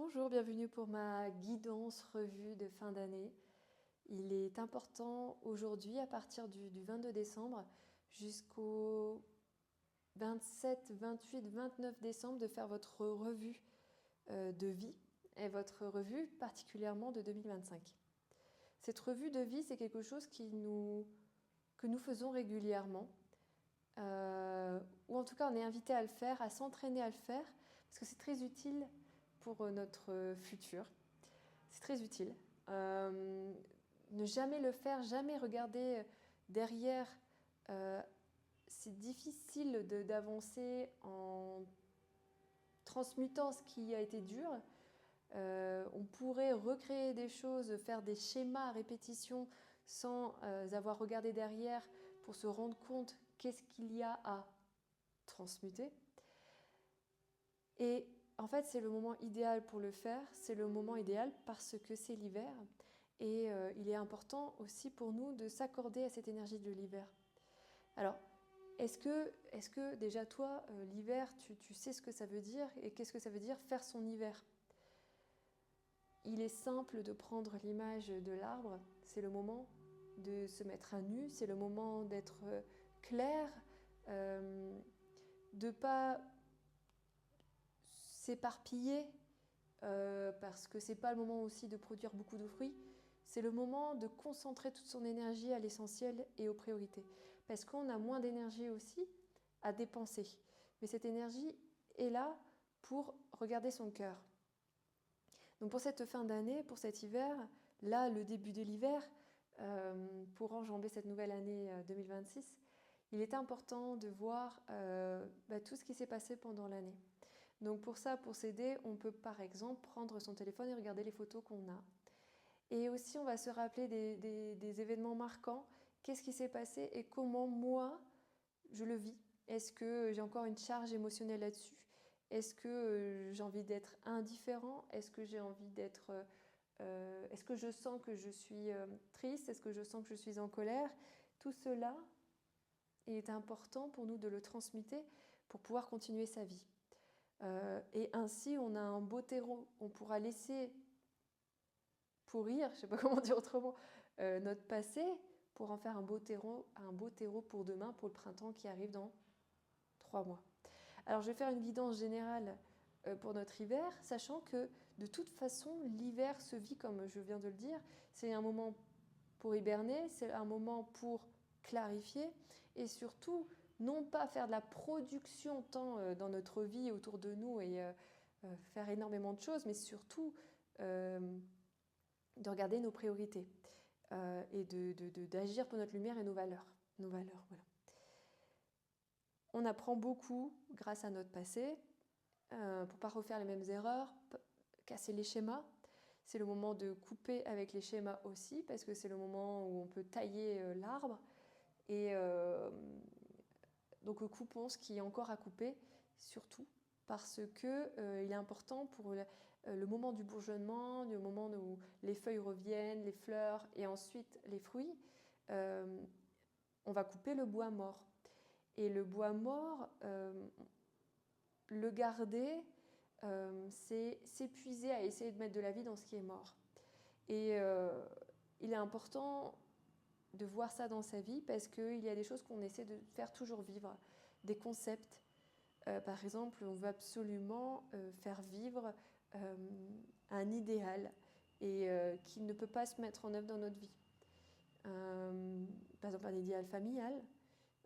Bonjour, bienvenue pour ma guidance revue de fin d'année. Il est important aujourd'hui, à partir du 22 décembre jusqu'au 27, 28, 29 décembre, de faire votre revue de vie et votre revue particulièrement de 2025. Cette revue de vie, c'est quelque chose que nous faisons régulièrement, ou en tout cas on est invité à le faire, à s'entraîner à le faire, parce que c'est très utile pour notre futur. C'est très utile. Ne jamais le faire, jamais regarder derrière. C'est difficile d'avancer en transmutant ce qui a été dur. On pourrait recréer des choses, faire des schémas à répétition sans avoir regardé derrière pour se rendre compte qu'est-ce qu'il y a à transmuter. Et en fait, c'est le moment idéal pour le faire, c'est le moment idéal parce que c'est l'hiver. Et il est important aussi pour nous de s'accorder à cette énergie de l'hiver. Alors, est-ce que déjà toi, l'hiver, tu sais ce que ça veut dire et qu'est-ce que ça veut dire faire son hiver? Il est simple de prendre l'image de l'arbre, c'est le moment de se mettre à nu, c'est le moment d'être clair, de ne pas s'éparpiller parce que c'est pas le moment aussi de produire beaucoup de fruits. C'est le moment de concentrer toute son énergie à l'essentiel et aux priorités. Parce qu'on a moins d'énergie aussi à dépenser. Mais cette énergie est là pour regarder son cœur. Donc pour cette fin d'année, pour cet hiver, là, le début de l'hiver, pour enjamber cette nouvelle année 2026, il est important de voir tout ce qui s'est passé pendant l'année. Donc pour ça, pour s'aider, on peut par exemple prendre son téléphone et regarder les photos qu'on a. Et aussi, on va se rappeler des événements marquants. Qu'est-ce qui s'est passé et comment moi, je le vis? Est-ce que j'ai encore une charge émotionnelle là-dessus? Est-ce que j'ai envie d'être indifférent? Est-ce que j'ai envie d'être... est-ce que je sens que je suis triste? Est-ce que je sens que je suis en colère? Tout cela, il est important pour nous de le transmuter pour pouvoir continuer sa vie. Et ainsi, on a un beau terreau. On pourra laisser pourrir, je ne sais pas comment dire autrement, notre passé pour en faire un beau terreau pour demain, pour le printemps qui arrive dans 3 mois. Alors, je vais faire une guidance générale pour notre hiver, sachant que de toute façon, l'hiver se vit comme je viens de le dire. C'est un moment pour hiberner, c'est un moment pour clarifier et surtout non pas faire de la production tant dans notre vie autour de nous et faire énormément de choses, mais surtout de regarder nos priorités et d'agir pour notre lumière et nos valeurs. Voilà. On apprend beaucoup grâce à notre passé pour ne pas refaire les mêmes erreurs, casser les schémas. C'est le moment de couper avec les schémas aussi, parce que c'est le moment où on peut tailler l'arbre. Et donc coupons ce qui est encore à couper, surtout parce que il est important pour le moment du bourgeonnement, le moment où les feuilles reviennent, les fleurs et ensuite les fruits. On va couper le bois mort. Et le bois mort, le garder, c'est s'épuiser à essayer de mettre de la vie dans ce qui est mort. Et il est important de voir ça dans sa vie parce qu'il y a des choses qu'on essaie de faire toujours vivre, des concepts. Par exemple, on veut absolument faire vivre un idéal et qui ne peut pas se mettre en œuvre dans notre vie. Par exemple, un idéal familial.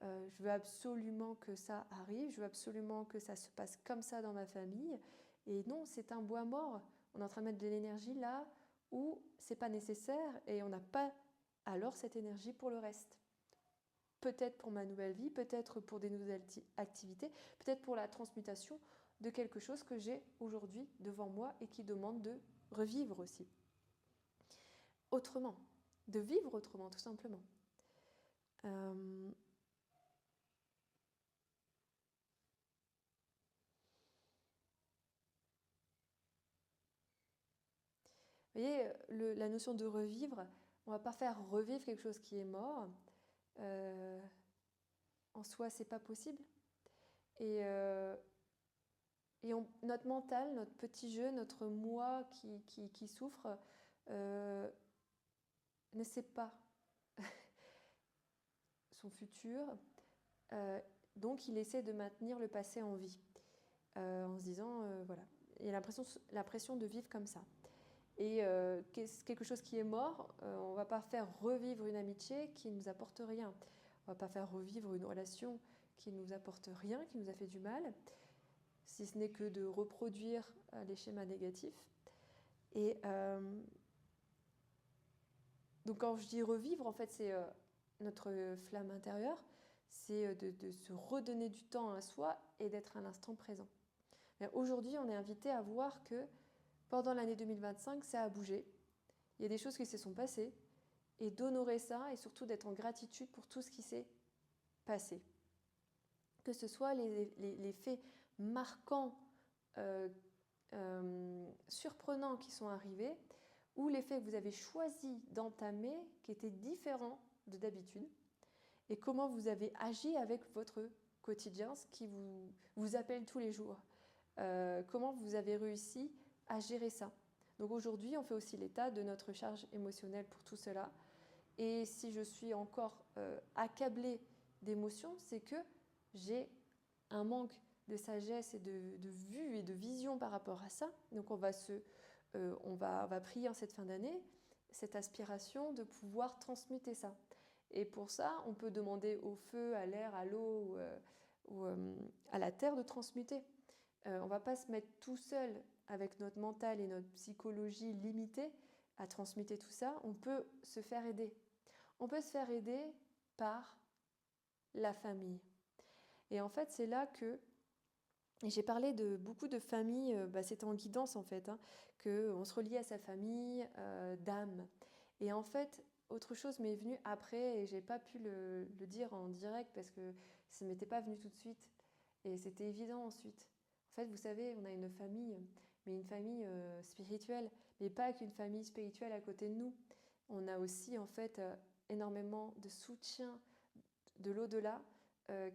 Je veux absolument que ça arrive, je veux absolument que ça se passe comme ça dans ma famille. Et non, c'est un bois mort. On est en train de mettre de l'énergie là où c'est pas nécessaire et on n'a pas alors cette énergie pour le reste. Peut-être pour ma nouvelle vie, peut-être pour des nouvelles activités, peut-être pour la transmutation de quelque chose que j'ai aujourd'hui devant moi et qui demande de revivre aussi. Autrement, de vivre autrement tout simplement. Vous voyez, la notion de revivre, on ne va pas faire revivre quelque chose qui est mort. En soi, c'est pas possible. Et Et notre mental, notre petit jeu, notre moi qui souffre, ne sait pas son futur. Donc il essaie de maintenir le passé en vie, en se disant, voilà, il y a la pression de vivre comme ça. Et quelque chose qui est mort, on ne va pas faire revivre une amitié qui ne nous apporte rien. On ne va pas faire revivre une relation qui ne nous apporte rien, qui nous a fait du mal, si ce n'est que de reproduire les schémas négatifs. Et donc quand je dis revivre, en fait, c'est notre flamme intérieure, c'est de se redonner du temps à soi et d'être à l'instant présent. Aujourd'hui, on est invité à voir que pendant l'année 2025, ça a bougé. Il y a des choses qui se sont passées et d'honorer ça et surtout d'être en gratitude pour tout ce qui s'est passé. Que ce soit les faits marquants, surprenants qui sont arrivés ou les faits que vous avez choisi d'entamer qui étaient différents de d'habitude et comment vous avez agi avec votre quotidien, ce qui vous appelle tous les jours. Comment vous avez réussi à gérer ça. Donc aujourd'hui, on fait aussi l'état de notre charge émotionnelle pour tout cela. Et si je suis encore accablée d'émotions, c'est que j'ai un manque de sagesse et de vue et de vision par rapport à ça. Donc on va prier en cette fin d'année cette aspiration de pouvoir transmuter ça. Et pour ça, on peut demander au feu, à l'air, à l'eau ou à la terre de transmuter. On ne va pas se mettre tout seul avec notre mental et notre psychologie limitée à transmuter tout ça. On peut se faire aider. On peut se faire aider par la famille. Et en fait, c'est là que j'ai parlé de beaucoup de familles, c'était en guidance en fait, qu'on se relie à sa famille d'âme. Et en fait, autre chose m'est venue après et j'ai pas pu le dire en direct parce que ça ne m'était pas venu tout de suite. Et c'était évident ensuite. En fait, vous savez, on a une famille, mais une famille spirituelle, mais pas qu'une famille spirituelle à côté de nous. On a aussi en fait énormément de soutien de l'au-delà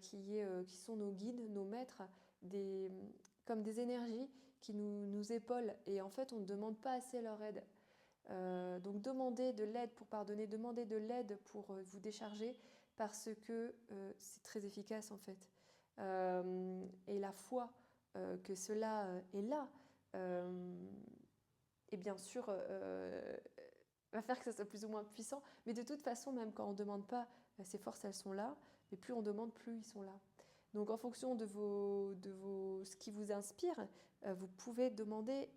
qui sont nos guides, nos maîtres, comme des énergies qui nous épaulent. Et en fait, on ne demande pas assez leur aide. Donc demandez de l'aide pour pardonner, demandez de l'aide pour vous décharger parce que c'est très efficace en fait. Et la foi que cela est là, et bien sûr va faire que ça soit plus ou moins puissant, mais de toute façon, même quand on ne demande pas, ces forces elles sont là, et plus on demande, plus ils sont là. Donc en fonction de ce qui vous inspire, vous pouvez demander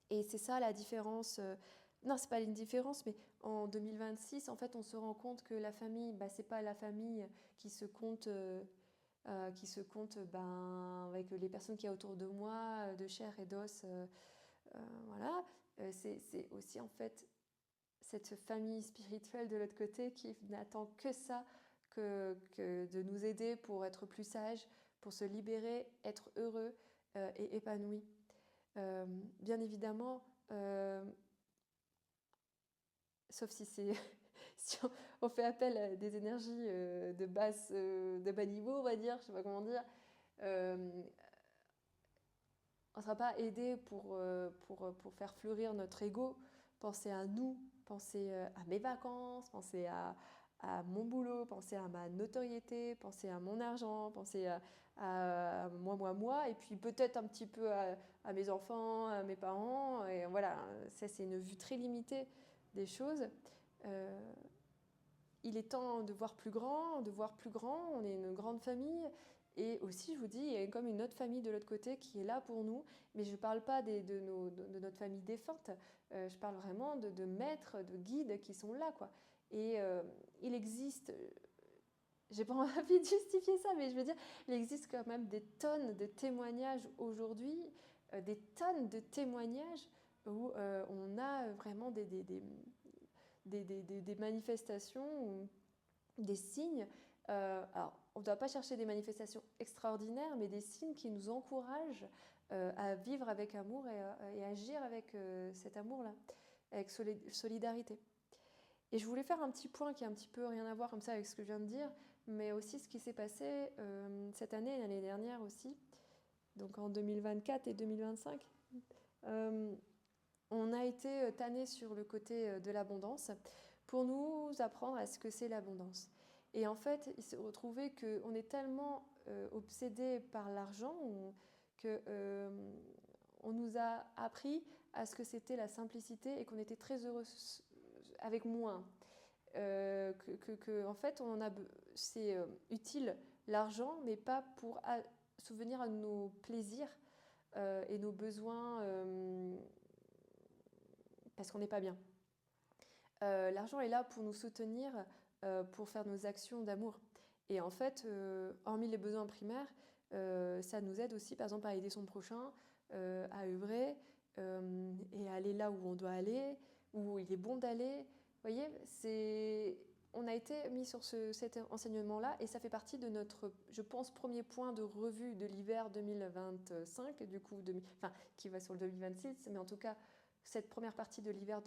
et c'est ça la différence. Non, c'est pas une différence, mais en 2026, en fait, on se rend compte que la famille, c'est pas la famille qui se compte avec les personnes qu'il y a autour de moi, de chair et d'os. Voilà. C'est aussi en fait cette famille spirituelle de l'autre côté qui n'attend que ça, que de nous aider pour être plus sages, pour se libérer, être heureux et épanoui. Bien évidemment, sauf si c'est si on fait appel à des énergies de bas niveau, on va dire, je sais pas comment dire, on ne sera pas aidé pour faire fleurir notre ego. Pensez à nous, pensez à mes vacances, pensez à mon boulot, pensez à ma notoriété, pensez à mon argent, pensez à moi, et puis peut-être un petit peu à mes enfants, à mes parents. Et voilà, ça c'est une vue très limitée des choses. Il est temps de voir plus grand, on est une grande famille. Et aussi, je vous dis, il y a comme une autre famille de l'autre côté qui est là pour nous. Mais je ne parle pas de notre famille défunte. Je parle vraiment de maîtres, de guides qui sont là, quoi. Et il existe, j'ai pas envie de justifier ça, mais je veux dire, il existe quand même des tonnes de témoignages aujourd'hui, des tonnes de témoignages où on a vraiment des manifestations ou des signes. Alors, on ne doit pas chercher des manifestations extraordinaires, mais des signes qui nous encouragent à vivre avec amour et agir avec cet amour-là, avec solidarité. Et je voulais faire un petit point qui a un petit peu rien à voir comme ça avec ce que je viens de dire, mais aussi ce qui s'est passé cette année et l'année dernière aussi. donc en 2024 et 2025, on a été tanné sur le côté de l'abondance pour nous apprendre à ce que c'est l'abondance. Et en fait, il s'est retrouvé qu'on est tellement obsédé par l'argent qu'on nous a appris à ce que c'était la simplicité et qu'on était très heureux avec moins. En fait, c'est utile l'argent, mais pas pour souvenir à nos plaisirs et nos besoins parce qu'on n'est pas bien. L'argent est là pour nous soutenir, pour faire nos actions d'amour. Et en fait, hormis les besoins primaires, ça nous aide aussi, par exemple, à aider son prochain, à œuvrer et à aller là où on doit aller, où il est bon d'aller. Vous voyez, on a été mis sur cet enseignement-là et ça fait partie de notre, je pense, premier point de revue de l'hiver 2025, du coup, qui va sur le 2026, mais en tout cas, cette première partie de l'hiver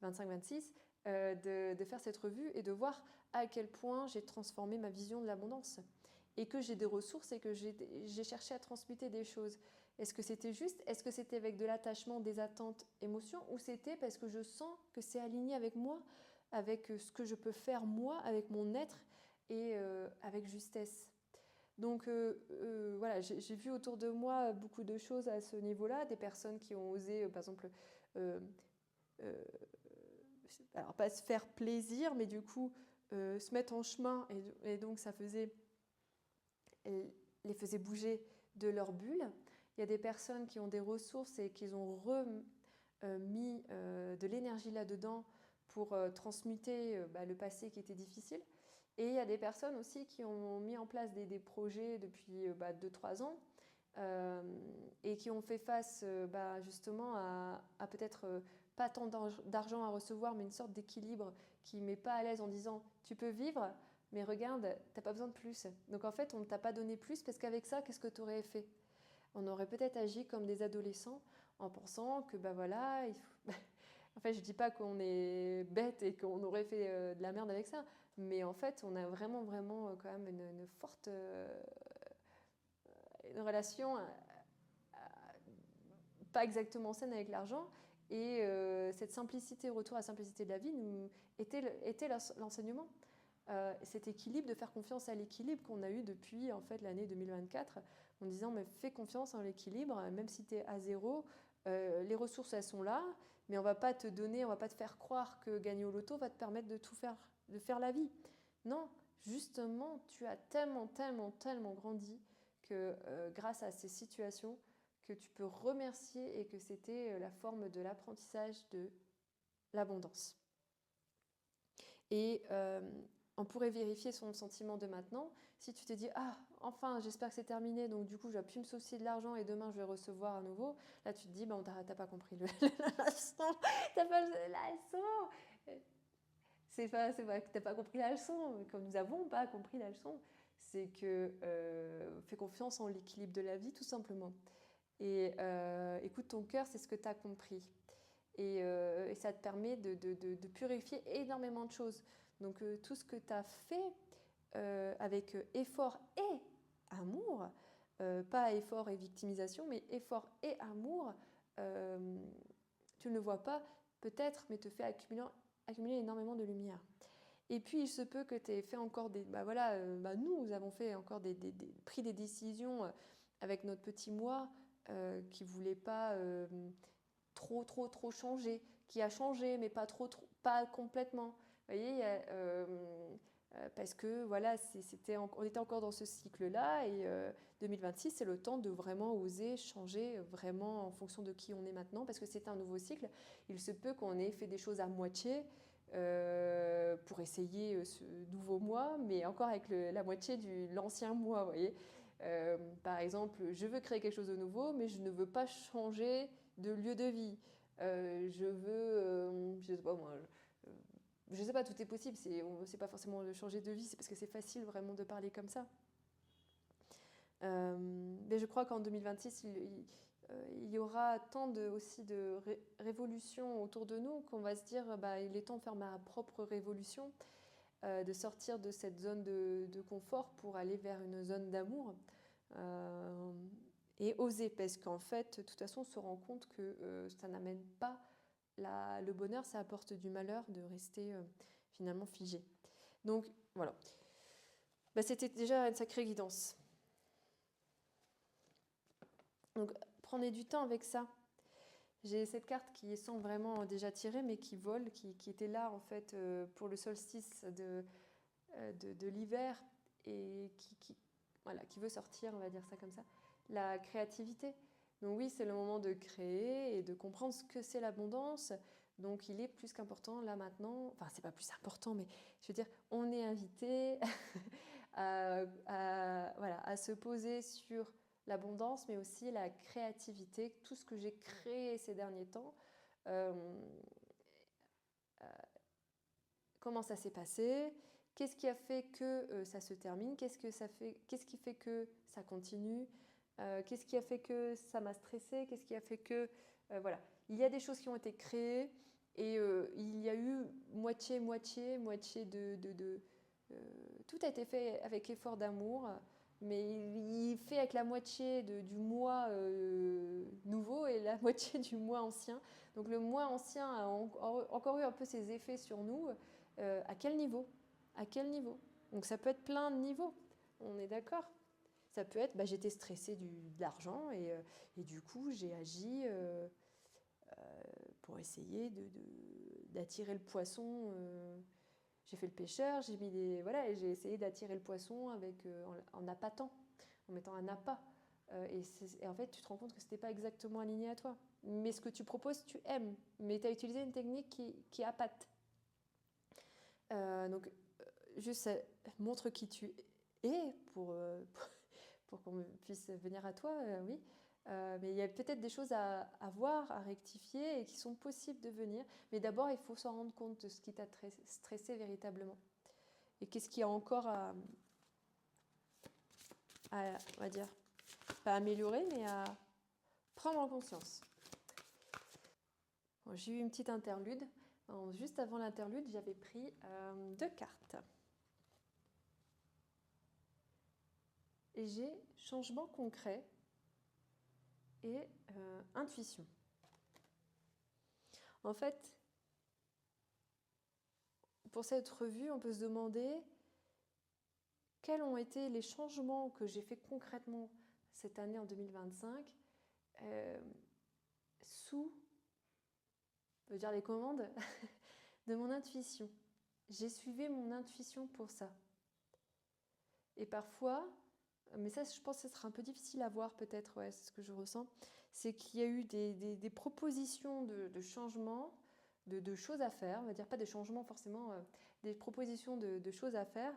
2025-26, de faire cette revue et de voir à quel point j'ai transformé ma vision de l'abondance et que j'ai des ressources et que j'ai cherché à transmuter des choses. Est-ce que c'était juste? Est-ce que c'était avec de l'attachement, des attentes, émotions, ou c'était parce que je sens que c'est aligné avec moi, avec ce que je peux faire moi, avec mon être et avec justesse? Donc voilà, j'ai vu autour de moi beaucoup de choses à ce niveau-là, des personnes qui ont osé, par exemple, alors pas se faire plaisir, mais du coup se mettre en chemin et donc ça les faisait bouger de leur bulle. Il y a des personnes qui ont des ressources et qui ont remis de l'énergie là-dedans pour transmuter le passé qui était difficile. Et il y a des personnes aussi qui ont mis en place des projets depuis 2-3 ans et qui ont fait face justement à peut-être pas tant d'argent à recevoir, mais une sorte d'équilibre qui ne met pas à l'aise en disant « tu peux vivre ». Mais regarde, t'as pas besoin de plus. Donc en fait, on ne t'a pas donné plus parce qu'avec ça, qu'est-ce que tu aurais fait? On aurait peut-être agi comme des adolescents en pensant que voilà, en fait, je dis pas qu'on est bête et qu'on aurait fait de la merde avec ça, mais en fait, on a vraiment quand même une forte une relation pas exactement saine avec l'argent. Et cette simplicité, retour à la simplicité de la vie, était l'enseignement. Cet équilibre, de faire confiance à l'équilibre qu'on a eu depuis en fait l'année 2024, en disant mais fais confiance en l'équilibre, même si tu es à zéro, les ressources elles sont là, mais on va pas te donner, on va pas te faire croire que gagner au loto va te permettre de tout faire, de faire la vie. Non, justement, tu as tellement grandi que grâce à ces situations, que tu peux remercier et que c'était la forme de l'apprentissage de l'abondance. Et on pourrait vérifier son sentiment de maintenant. Si tu te dis « Ah, enfin, j'espère que c'est terminé, donc du coup, je ne vais plus me soucier de l'argent et demain, je vais recevoir à nouveau », là, tu te dis « t'as pas compris la leçon, t'as pas la leçon !» C'est pas que t'as pas compris la leçon, comme nous n'avons pas compris la leçon, c'est que fais confiance en l'équilibre de la vie, tout simplement. Et écoute ton cœur, c'est ce que tu as compris. Et ça te permet de purifier énormément de choses. Donc tout ce que tu as fait avec effort et amour, pas effort et victimisation, mais effort et amour, tu ne le vois pas peut-être, mais te fait accumuler énormément de lumière. Et puis il se peut que tu aies fait encore nous avons fait encore pris des décisions avec notre petit moi qui ne voulait pas trop changer, qui a changé, mais pas complètement. Vous voyez, parce que voilà, on était encore dans ce cycle-là et 2026, c'est le temps de vraiment oser changer vraiment en fonction de qui on est maintenant, parce que c'est un nouveau cycle. Il se peut qu'on ait fait des choses à moitié pour essayer ce nouveau moi, mais encore avec la moitié de l'ancien moi, vous voyez. Par exemple, je veux créer quelque chose de nouveau, mais je ne veux pas changer de lieu de vie. Je veux, je sais pas moi, je sais pas, tout est possible. C'est pas forcément de changer de vie, c'est parce que c'est facile vraiment de parler comme ça. Mais je crois qu'en 2026, il y aura tant aussi de révolutions autour de nous qu'on va se dire il est temps de faire ma propre révolution, de sortir de cette zone de confort pour aller vers une zone d'amour. Et oser, parce qu'en fait, de toute façon, on se rend compte que ça n'amène pas le bonheur, ça apporte du malheur de rester finalement figé. Donc voilà, c'était déjà une sacrée guidance. Donc prenez du temps avec ça. J'ai cette carte qui est sans vraiment déjà tirée, mais qui vole, qui était là en fait pour le solstice de l'hiver et qui veut sortir, on va dire ça comme ça. La créativité. Donc oui, c'est le moment de créer et de comprendre ce que c'est l'abondance. Donc il est plus qu'important là maintenant, enfin c'est pas plus important, mais je veux dire, on est invité à se poser sur l'abondance, mais aussi la créativité, tout ce que j'ai créé ces derniers temps. Comment ça s'est passé? Qu'est-ce qui a fait que ça se termine? Qu'est-ce qui fait que ça continue? Qu'est-ce qui a fait que ça m'a stressé? Qu'est-ce qui a fait que... voilà. Il y a des choses qui ont été créées et il y a eu moitié tout a été fait avec effort d'amour, mais il fait avec la moitié du moi nouveau et la moitié du moi ancien. Donc le moi ancien a encore eu un peu ses effets sur nous. À quel niveau? À quel niveau? Donc ça peut être plein de niveaux, on est d'accord? Ça peut être, j'étais stressée de l'argent et du coup j'ai agi pour essayer d'attirer le poisson. J'ai fait le pêcheur, j'ai mis et j'ai essayé d'attirer le poisson en appâtant, en mettant un appât. Et en fait, tu te rends compte que c'était pas exactement aligné à toi. Mais ce que tu proposes, tu aimes. Mais tu as utilisé une technique qui appâte. Donc, juste, ça montre qui tu es pour qu'on puisse venir à toi, oui. Mais il y a peut-être des choses à voir, à rectifier et qui sont possibles de venir. Mais d'abord, il faut s'en rendre compte de ce qui t'a stressé véritablement. Et qu'est-ce qu'il y a encore on va dire, pas améliorer, mais à prendre en conscience. Bon, j'ai eu une petite interlude. Juste avant l'interlude, j'avais pris 2 cartes. Et j'ai changement concret et intuition. En fait, pour cette revue, on peut se demander quels ont été les changements que j'ai fait concrètement cette année en 2025 sous, on peut dire les commandes, de mon intuition. J'ai suivi mon intuition pour ça. Et parfois, mais ça je pense que ce sera un peu difficile à voir peut-être, ouais, c'est ce que je ressens, c'est qu'il y a eu des propositions de changements, de choses à faire, on va dire pas des changements forcément, des propositions de choses à faire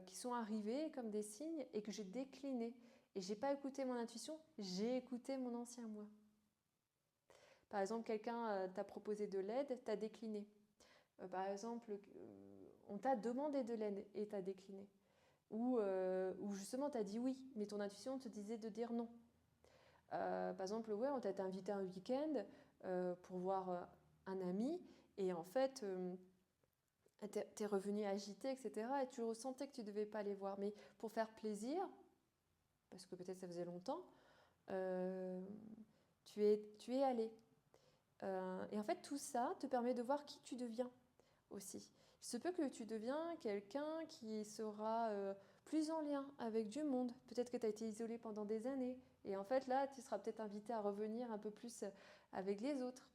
qui sont arrivées comme des signes et que j'ai déclinées. Et j'ai pas écouté mon intuition, j'ai écouté mon ancien moi. Par exemple, quelqu'un t'a proposé de l'aide, t'as décliné. Par exemple, on t'a demandé de l'aide et t'as décliné. Ou justement t'as dit oui, mais ton intuition te disait de dire non. Par exemple, ouais, on t'a invité un week-end pour voir un ami, et en fait, t'es revenu agité, etc. Et tu ressentais que tu devais pas aller voir, mais pour faire plaisir, parce que peut-être ça faisait longtemps, tu es allé. Et en fait, tout ça te permet de voir qui tu deviens aussi. Il se peut que tu deviens quelqu'un qui sera plus en lien avec du monde. Peut-être que tu as été isolé pendant des années. Et en fait, là, tu seras peut-être invité à revenir un peu plus avec les autres.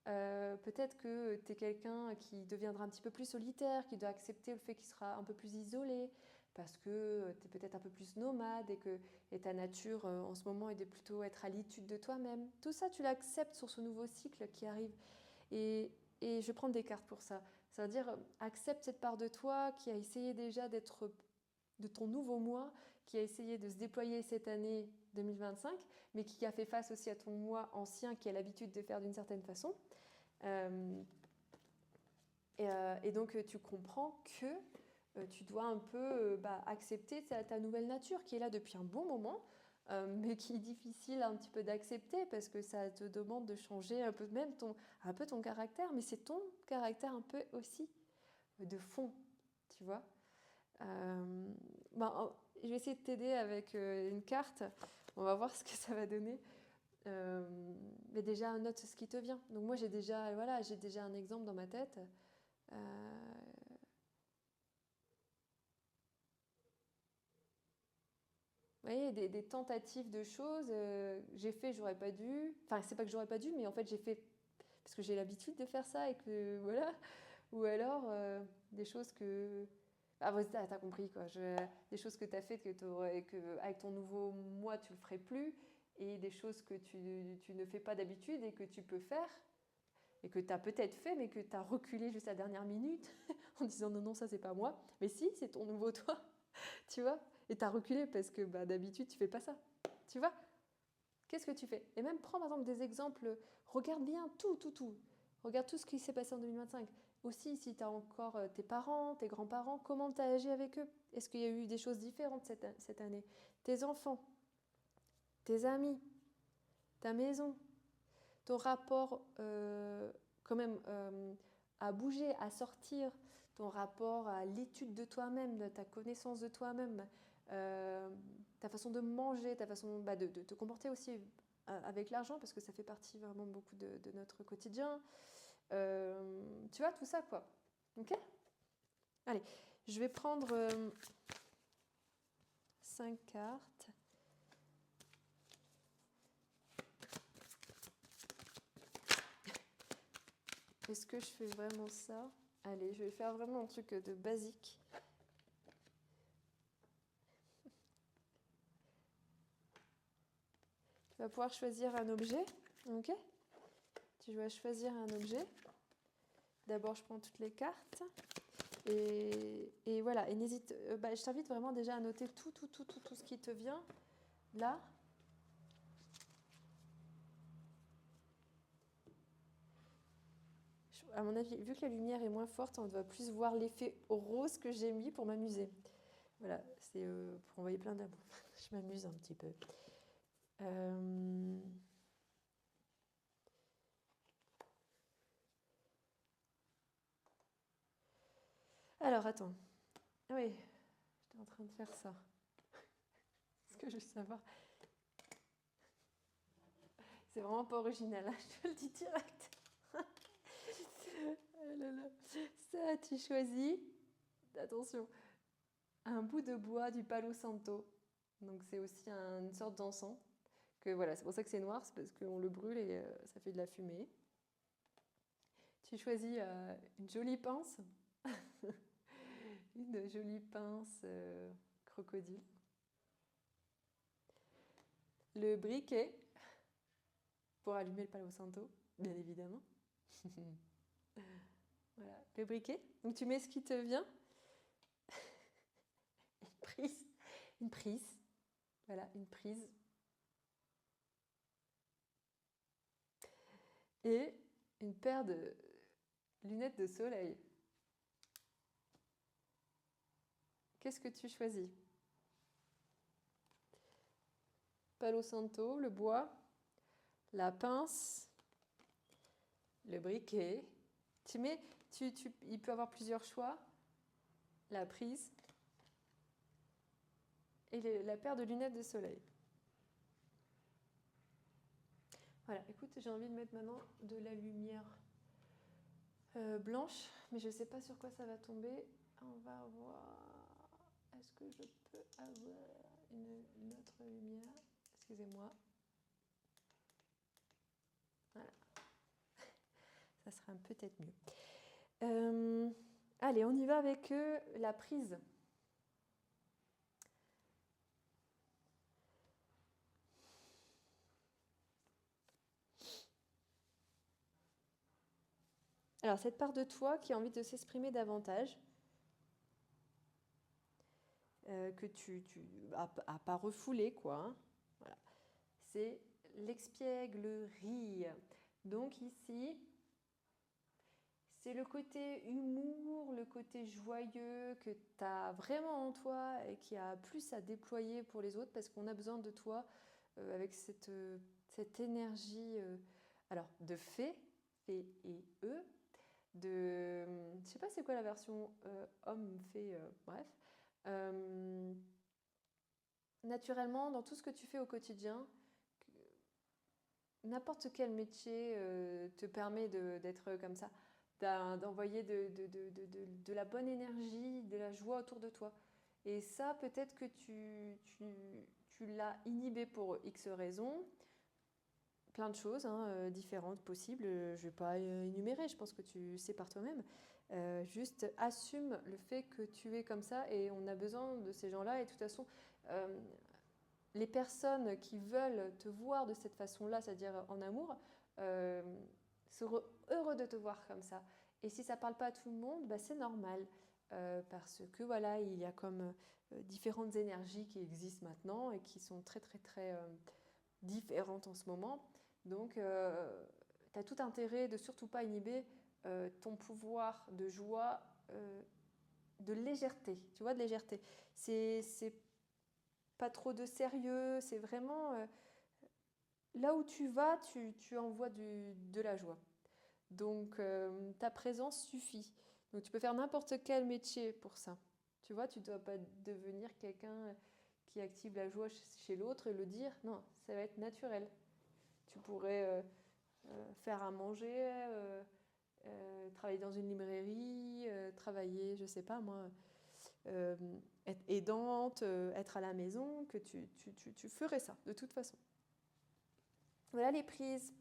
Peut-être que tu es quelqu'un qui deviendra un petit peu plus solitaire, qui doit accepter le fait qu'il sera un peu plus isolé, parce que tu es peut-être un peu plus nomade et ta nature en ce moment est de plutôt être à l'étude de toi-même. Tout ça, tu l'acceptes sur ce nouveau cycle qui arrive. Et je vais prendre des cartes pour ça. Ça veut dire, accepte cette part de toi qui a essayé déjà d'être de ton nouveau moi, qui a essayé de se déployer cette année 2025, mais qui a fait face aussi à ton moi ancien qui a l'habitude de faire d'une certaine façon. Et donc, tu comprends que tu dois un peu accepter ta nouvelle nature qui est là depuis un bon moment, mais qui est difficile un petit peu d'accepter parce que ça te demande de changer un peu même un peu ton caractère, mais c'est ton caractère un peu aussi de fond, tu vois. Je vais essayer de t'aider avec une carte. On va voir ce que ça va donner. Mais déjà, note ce qui te vient. Donc moi, j'ai déjà un exemple dans ma tête. Vous voyez, des tentatives de choses, j'ai fait, j'aurais pas dû. Enfin, c'est pas que j'aurais pas dû, mais en fait, j'ai fait parce que j'ai l'habitude de faire ça et que voilà. Ou alors des choses que. Ah, ouais, t'as compris quoi. Des choses que t'as faites que avec ton nouveau moi, tu le ferais plus. Et des choses que tu ne fais pas d'habitude et que tu peux faire. Et que tu as peut-être fait, mais que tu as reculé juste à la dernière minute en disant non, non, ça c'est pas moi. Mais si, c'est ton nouveau toi, tu vois. Et tu as reculé parce que d'habitude, tu fais pas ça. Tu vois. Qu'est-ce que tu fais? Et même prends par exemple des exemples, regarde bien tout. Regarde tout ce qui s'est passé en 2025. Aussi, si tu as encore tes parents, tes grands-parents, comment tu as agi avec eux? Est-ce qu'il y a eu des choses différentes cette année? Tes enfants, tes amis, ta maison, ton rapport quand même à bouger, à sortir, ton rapport à l'étude de toi-même, de ta connaissance de toi-même, ta façon de manger, ta façon de te comporter aussi avec l'argent, parce que ça fait partie vraiment beaucoup de notre quotidien. Tu vois, tout ça, quoi. Ok? Allez, je vais prendre 5 cartes. Est-ce que je fais vraiment ça? Allez, je vais faire vraiment un truc de basique. Tu vas pouvoir choisir un objet. Ok? Tu vas choisir un objet. D'abord, je prends toutes les cartes. Et voilà. Et n'hésite. Je t'invite vraiment déjà à noter tout ce qui te vient là. À mon avis, vu que la lumière est moins forte, on doit plus voir l'effet rose que j'ai mis pour m'amuser. Voilà, c'est pour envoyer plein d'amour. Je m'amuse un petit peu. Alors, attends. Ah oui, j'étais en train de faire ça. Est-ce que je veux savoir? C'est vraiment pas original, hein, je te le dis direct. Oh là là. Ça, tu choisis, attention, un bout de bois du Palo Santo. Donc c'est aussi une sorte d'encens. Que voilà, c'est pour ça que c'est noir, c'est parce qu'on le brûle et ça fait de la fumée. Tu choisis une jolie pince, une jolie pince crocodile. Le briquet pour allumer le Palo Santo, bien évidemment. Voilà, le briquet. Donc tu mets ce qui te vient. Une prise. Voilà, une prise. Et une paire de lunettes de soleil. Qu'est-ce que tu choisis? Palo Santo, le bois, la pince, le briquet. Tu mets, il peut y avoir plusieurs choix. La prise et la paire de lunettes de soleil. Voilà, écoute, j'ai envie de mettre maintenant de la lumière blanche, mais je ne sais pas sur quoi ça va tomber. On va voir. Est-ce que je peux avoir une autre lumière? Excusez-moi. Voilà. Ça sera peut-être mieux. Allez, on y va avec la prise. Alors, cette part de toi qui a envie de s'exprimer davantage, que tu as pas refoulé, quoi. Hein. Voilà. C'est l'expièglerie. Donc ici, c'est le côté humour, le côté joyeux que tu as vraiment en toi et qui a plus à déployer pour les autres parce qu'on a besoin de toi avec cette énergie alors de fée et eux, de je sais pas c'est quoi la version homme, fée, bref. naturellement, dans tout ce que tu fais au quotidien, n'importe quel métier te permet d'être comme ça, d'envoyer de la bonne énergie, de la joie autour de toi. Et ça, peut-être que tu l'as inhibé pour X raisons, plein de choses différentes, possibles. Je ne vais pas énumérer, je pense que tu sais par toi-même. Juste assume le fait que tu es comme ça et on a besoin de ces gens-là. Et de toute façon, les personnes qui veulent te voir de cette façon-là, c'est-à-dire en amour, seront heureux de te voir comme ça. Et si ça ne parle pas à tout le monde, bah, c'est normal. Parce que voilà, il y a comme différentes énergies qui existent maintenant et qui sont très très très différentes en ce moment. Donc, tu as tout intérêt de surtout pas inhiber ton pouvoir de joie, de légèreté, tu vois, de légèreté. C'est pas trop de sérieux, c'est vraiment là où tu vas, tu envoies de la joie. Donc ta présence suffit. Donc tu peux faire n'importe quel métier pour ça. Tu vois, tu ne dois pas devenir quelqu'un qui active la joie chez l'autre et le dire. Non, ça va être naturel. Tu pourrais faire à manger, travailler dans une librairie, travailler, je sais pas moi, être aidante, être à la maison, que tu ferais ça de toute façon. Voilà les prises.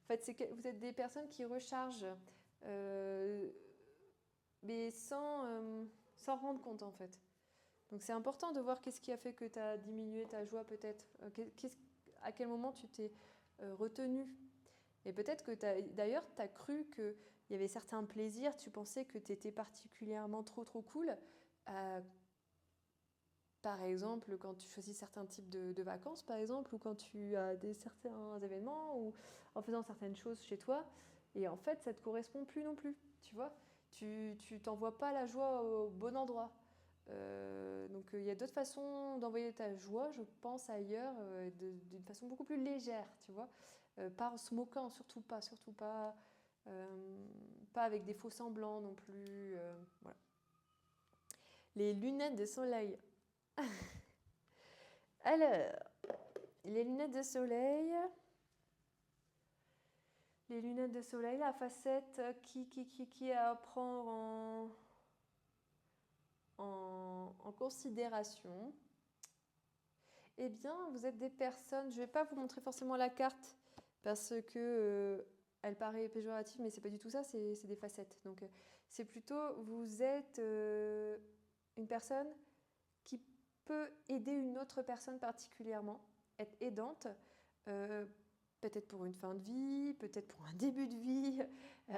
En fait, c'est que vous êtes des personnes qui rechargent, mais sans rendre compte en fait. Donc c'est important de voir qu'est-ce qui a fait que tu as diminué ta joie peut-être. À quel moment tu t'es retenu. Et peut-être que d'ailleurs tu as cru qu'il y avait certains plaisirs, tu pensais que tu étais particulièrement trop cool. Par exemple, quand tu choisis certains types de vacances, par exemple, ou quand tu as certains événements, ou en faisant certaines choses chez toi, et en fait, ça ne te correspond plus non plus, tu vois. Tu t'envoies pas la joie au bon endroit. Donc, il y a d'autres façons d'envoyer ta joie, je pense, ailleurs, d'une façon beaucoup plus légère, tu vois. Pas en se moquant, surtout pas, pas avec des faux semblants non plus. Voilà. Les lunettes de soleil. Alors, les lunettes de soleil. Les lunettes de soleil, la facette qui est à prendre en considération. Eh bien, vous êtes des personnes, je ne vais pas vous montrer forcément la carte parce que elle paraît péjorative, mais c'est pas du tout ça, c'est des facettes. Donc, c'est plutôt, vous êtes une personne qui peut aider une autre personne particulièrement, être aidante, peut-être pour une fin de vie, peut-être pour un début de vie,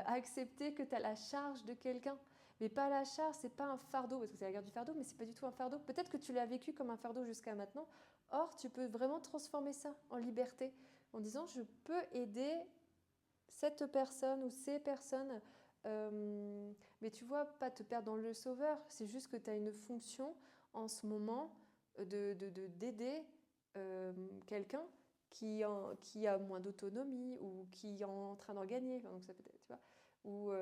accepter que tu as la charge de quelqu'un. Mais pas la charge, c'est pas un fardeau, parce que c'est la guerre du fardeau, mais c'est pas du tout un fardeau. Peut-être que tu l'as vécu comme un fardeau jusqu'à maintenant. Or, tu peux vraiment transformer ça en liberté, en disant je peux aider cette personne ou ces personnes. Mais tu vois, pas te perdre dans le sauveur, c'est juste que tu as une fonction en ce moment d'aider quelqu'un qui a moins d'autonomie ou qui est en train d'en gagner. Enfin, donc ça peut être, tu vois. Ou,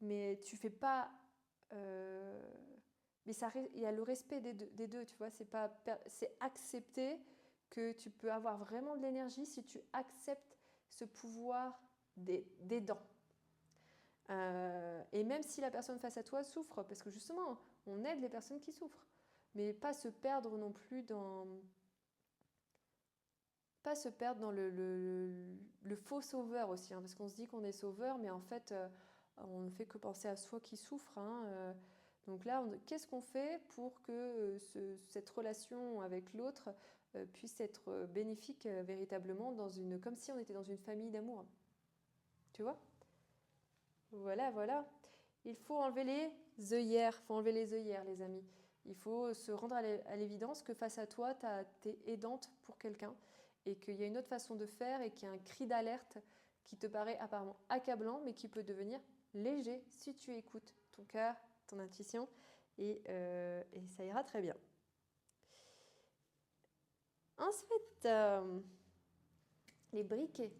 mais tu fais pas. Mais il y a le respect des deux, tu vois. C'est accepter que tu peux avoir vraiment de l'énergie si tu acceptes ce pouvoir d'aidant. Et même si la personne face à toi souffre, parce que justement, on aide les personnes qui souffrent, mais pas se perdre non plus dans le faux sauveur aussi, parce qu'on se dit qu'on est sauveur, mais en fait, on ne fait que penser à soi qui souffre. Donc là, qu'est-ce qu'on fait pour que cette relation avec l'autre puisse être bénéfique véritablement comme si on était dans une famille d'amour. Tu vois ? Voilà, voilà. Il faut enlever les œillères, les amis. Il faut se rendre à l'évidence que face à toi, tu es aidante pour quelqu'un et qu'il y a une autre façon de faire et qu'il y a un cri d'alerte qui te paraît apparemment accablant, mais qui peut devenir léger si tu écoutes ton cœur, ton intuition, et ça ira très bien. Ensuite, les briquets.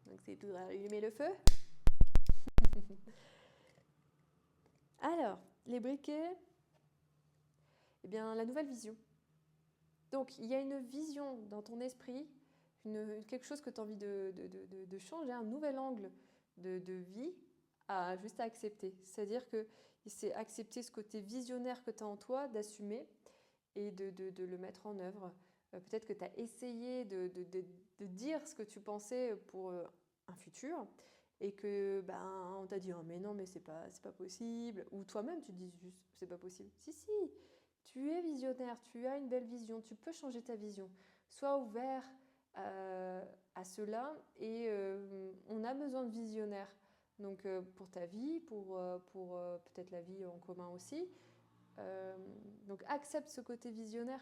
Donc c'est tout allumer le feu. Alors, les briquets, Eh bien, la nouvelle vision. Donc, il y a une vision dans ton esprit, quelque chose que tu as envie de changer, un nouvel angle de vie juste à accepter. C'est-à-dire que c'est accepter ce côté visionnaire que tu as en toi, d'assumer et de le mettre en œuvre. Peut-être que tu as essayé de dire ce que tu pensais pour un futur et que on t'a dit oh, mais non, mais c'est pas possible, ou toi-même tu te dis juste c'est pas possible. Si, tu es visionnaire, tu as une belle vision, tu peux changer ta vision. Sois ouvert à cela et on a besoin de visionnaires. Donc pour ta vie, pour peut-être la vie en commun aussi. Donc accepte ce côté visionnaire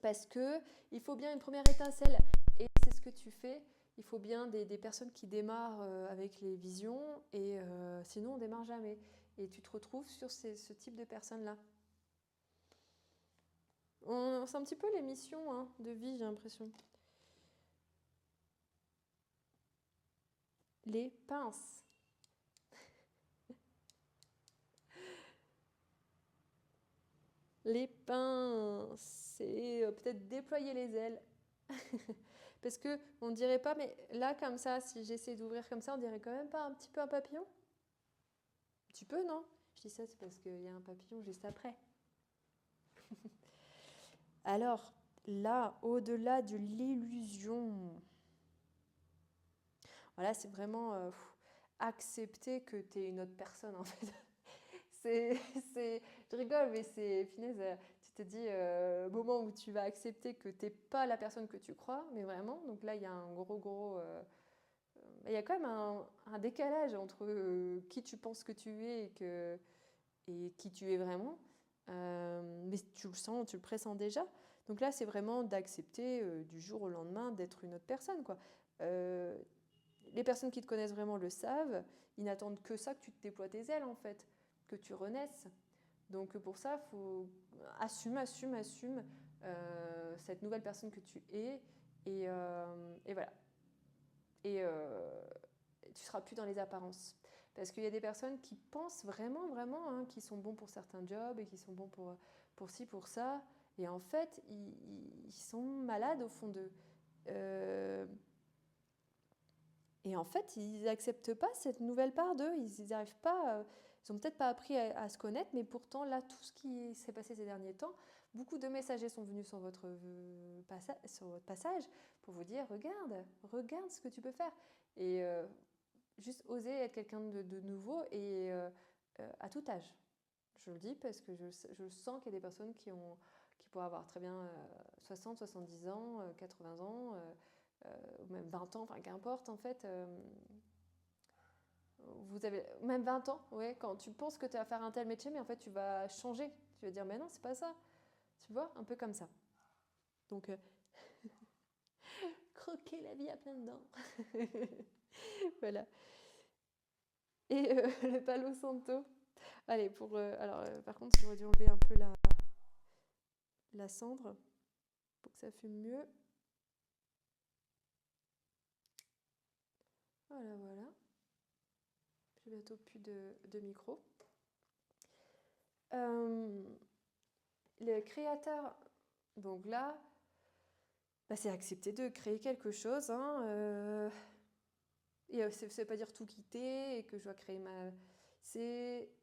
parce que il faut bien une première étincelle et c'est ce que tu fais. Il faut bien des personnes qui démarrent avec les visions et sinon on démarre jamais. Et tu te retrouves sur ce type de personnes-là. C'est un petit peu les missions de vie, j'ai l'impression. Les pinces. Les pinces, c'est peut-être déployer les ailes. Parce qu'on ne dirait pas, mais là, comme ça, si j'essaie d'ouvrir comme ça, on dirait quand même pas un petit peu un papillon? Un petit peu, non? Je dis ça, c'est parce qu'il y a un papillon juste après. Alors, là, au-delà de l'illusion, voilà, c'est vraiment accepter que tu es une autre personne, en fait. Je rigole, mais c'est finesse. Tu te dis, moment où tu vas accepter que tu n'es pas la personne que tu crois, mais vraiment. Donc là, il y a un gros. Il y a quand même un décalage entre qui tu penses que tu es et qui tu es vraiment. Mais tu le sens, tu le pressens déjà. Donc là, c'est vraiment d'accepter du jour au lendemain d'être une autre personne, quoi. Les personnes qui te connaissent vraiment le savent. Ils n'attendent que ça, que tu te déploies tes ailes, en fait, que tu renaisses. Donc pour ça, il faut assume cette nouvelle personne que tu es. Et voilà. Et tu ne seras plus dans les apparences. Parce qu'il y a des personnes qui pensent vraiment, qui sont bons pour certains jobs et qui sont bons pour ci, pour ça. Et en fait, ils sont malades au fond d'eux. Et en fait, ils n'acceptent pas cette nouvelle part d'eux. Ils n'arrivent pas. Ils n'ont peut-être pas appris à se connaître, mais pourtant, là, tout ce qui s'est passé ces derniers temps, beaucoup de messagers sont venus sur votre passage pour vous dire regarde ce que tu peux faire. Et juste oser être quelqu'un de nouveau et à tout âge. Je le dis parce que je sens qu'il y a des personnes qui pourraient avoir très bien 60, 70 ans, 80 ans, ou même 20 ans, enfin qu'importe en fait. Vous avez même 20 ans, ouais, quand tu penses que tu vas faire un tel métier, mais en fait tu vas changer. Tu vas dire, mais non, c'est pas ça. Tu vois, un peu comme ça. Donc, croquer la vie à pleines dents. Voilà. Et le Palo Santo. Allez, par contre, j'aurais dû enlever un peu la cendre pour que ça fume mieux. Voilà. J'ai bientôt plus de micro. Le créateur, donc là, c'est accepter de créer quelque chose. Et ça ne veut pas dire tout quitter et que je dois créer ma...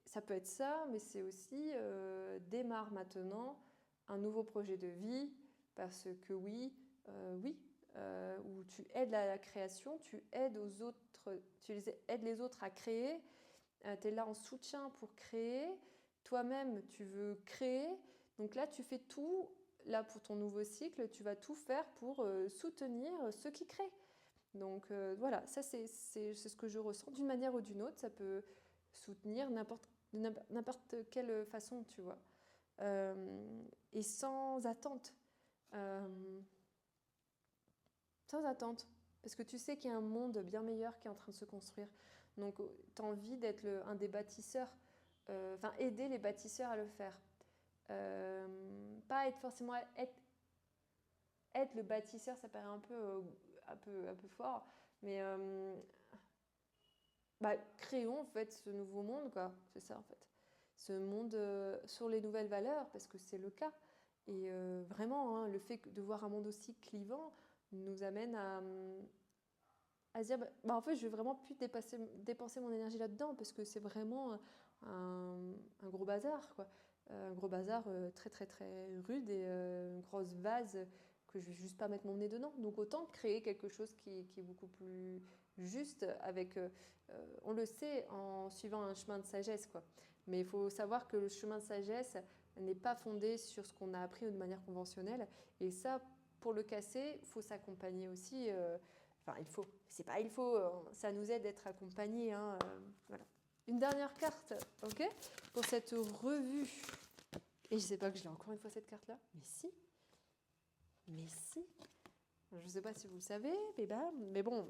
Ça peut être ça, mais c'est aussi démarre maintenant un nouveau projet de vie parce que oui, où tu aides la création, tu aides les autres à créer, tu es là en soutien pour créer, toi-même tu veux créer, donc là tu fais tout, là pour ton nouveau cycle, tu vas tout faire pour soutenir ceux qui créent. Donc voilà, ça c'est ce que je ressens d'une manière ou d'une autre, ça peut soutenir n'importe quelle façon, tu vois. Et sans attente. Sans attente. Parce que tu sais qu'il y a un monde bien meilleur qui est en train de se construire. Donc tu as envie d'être un des bâtisseurs, aider les bâtisseurs à le faire. Pas être forcément être le bâtisseur, ça paraît un peu fort, mais créons en fait ce nouveau monde, quoi. C'est ça en fait. ce monde sur les nouvelles valeurs, parce que c'est le cas. Et vraiment, hein, le fait de voir un monde aussi clivant nous amène à se dire, en fait, je vais vraiment plus dépenser mon énergie là-dedans, parce que c'est vraiment un gros bazar, quoi. Un gros bazar très très très rude et une grosse vase que je vais juste pas mettre mon nez dedans. Donc autant créer quelque chose qui est beaucoup plus juste avec, on le sait, en suivant un chemin de sagesse, quoi. Mais il faut savoir que le chemin de sagesse n'est pas fondé sur ce qu'on a appris de manière conventionnelle. Et ça, pour le casser, il faut s'accompagner aussi. Enfin, il faut, c'est pas il faut, ça nous aide d'être accompagnés. Hein, voilà. Une dernière carte, ok, pour cette revue. Et je sais pas que je l'ai encore une fois cette carte-là. Mais si. Mais si. Je ne sais pas si vous le savez, mais bon.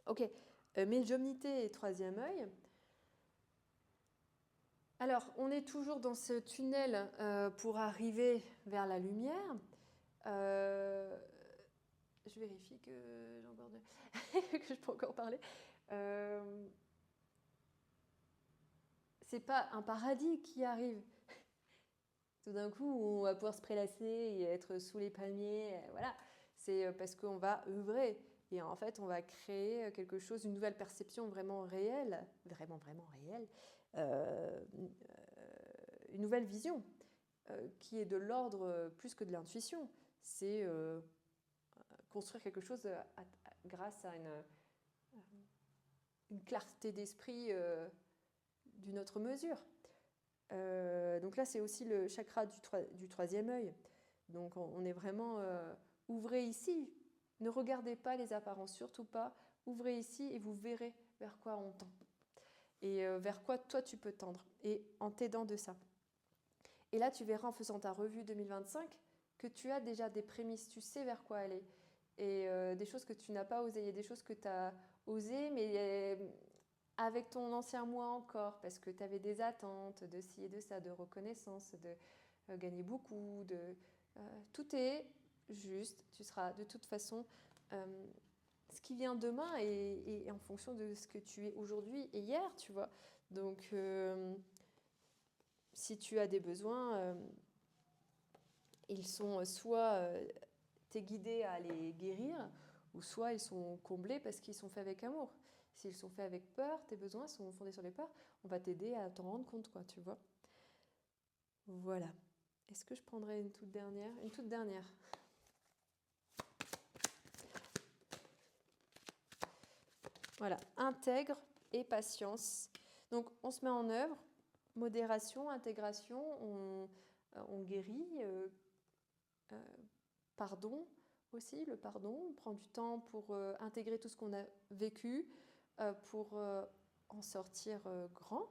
Ok. Médiumnité et troisième œil. Alors, on est toujours dans ce tunnel pour arriver vers la lumière. Je vérifie que j'ai encore que je peux encore parler. C'est pas un paradis qui arrive. Tout d'un coup, on va pouvoir se prélasser et être sous les palmiers. Voilà. C'est parce qu'on va œuvrer. Et en fait, on va créer quelque chose, une nouvelle perception vraiment réelle, vraiment, vraiment réelle, une nouvelle vision qui est de l'ordre plus que de l'intuition. C'est construire quelque chose grâce à une clarté d'esprit d'une autre mesure. Donc là, c'est aussi le chakra du troisième œil. Donc on est vraiment ouvrez ici. Ne regardez pas les apparences, surtout pas. Ouvrez ici et vous verrez vers quoi on tend. Et vers quoi toi tu peux tendre. Et en t'aidant de ça. Et là, tu verras en faisant ta revue 2025 que tu as déjà des prémices. Tu sais vers quoi aller. Et des choses que tu n'as pas osées. Il y a des choses que tu as osées, mais avec ton ancien moi encore, parce que tu avais des attentes de ci et de ça, de reconnaissance, de gagner beaucoup, tout est juste, tu seras de toute façon, ce qui vient demain est en fonction de ce que tu es aujourd'hui et hier, tu vois. Donc, si tu as des besoins, ils sont soit t'es guidé à les guérir, ou soit ils sont comblés parce qu'ils sont faits avec amour. S'ils sont faits avec peur, tes besoins sont fondés sur les peurs, on va t'aider à t'en rendre compte, quoi, tu vois. Voilà. Est-ce que je prendrais une toute dernière? Une toute dernière. Voilà. Intègre et patience. Donc, on se met en œuvre. Modération, intégration, on guérit. Pardon aussi, le pardon. On prend du temps pour intégrer tout ce qu'on a vécu, pour en sortir grand.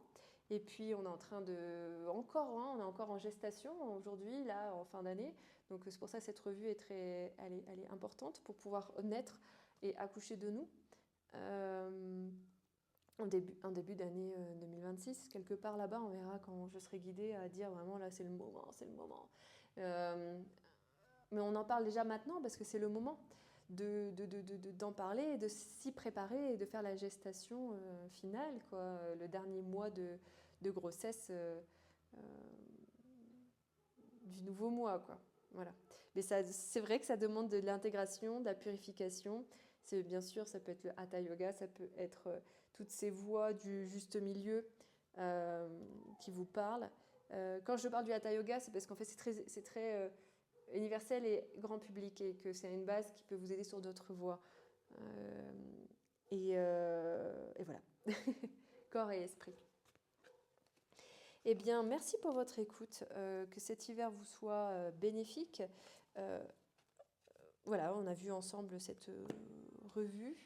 Et puis on est en train de on est encore en gestation aujourd'hui, là, en fin d'année. Donc c'est pour ça que cette revue elle est importante pour pouvoir naître et accoucher de nous. En début d'année 2026, quelque part là-bas, on verra quand je serai guidée à dire vraiment là c'est le moment, c'est le moment. Mais on en parle déjà maintenant parce que c'est le moment d'en parler, de s'y préparer et de faire la gestation finale, quoi, le dernier mois de grossesse du nouveau mois, quoi. Voilà. Mais c'est vrai que ça demande de l'intégration, de la purification. Bien sûr, ça peut être le Hatha Yoga, ça peut être toutes ces voies du juste milieu qui vous parlent. Quand je parle du Hatha Yoga, c'est parce qu'en fait, c'est très universel et grand public et que c'est une base qui peut vous aider sur d'autres voies. Et voilà. Corps et esprit. Eh bien, merci pour votre écoute. Que cet hiver vous soit bénéfique. Voilà, on a vu ensemble cette revue.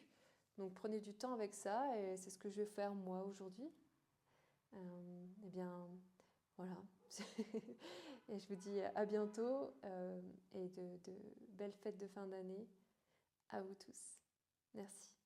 Donc, prenez du temps avec ça et c'est ce que je vais faire moi aujourd'hui. Eh bien, voilà. Et je vous dis à bientôt et de belles fêtes de fin d'année à vous tous. Merci.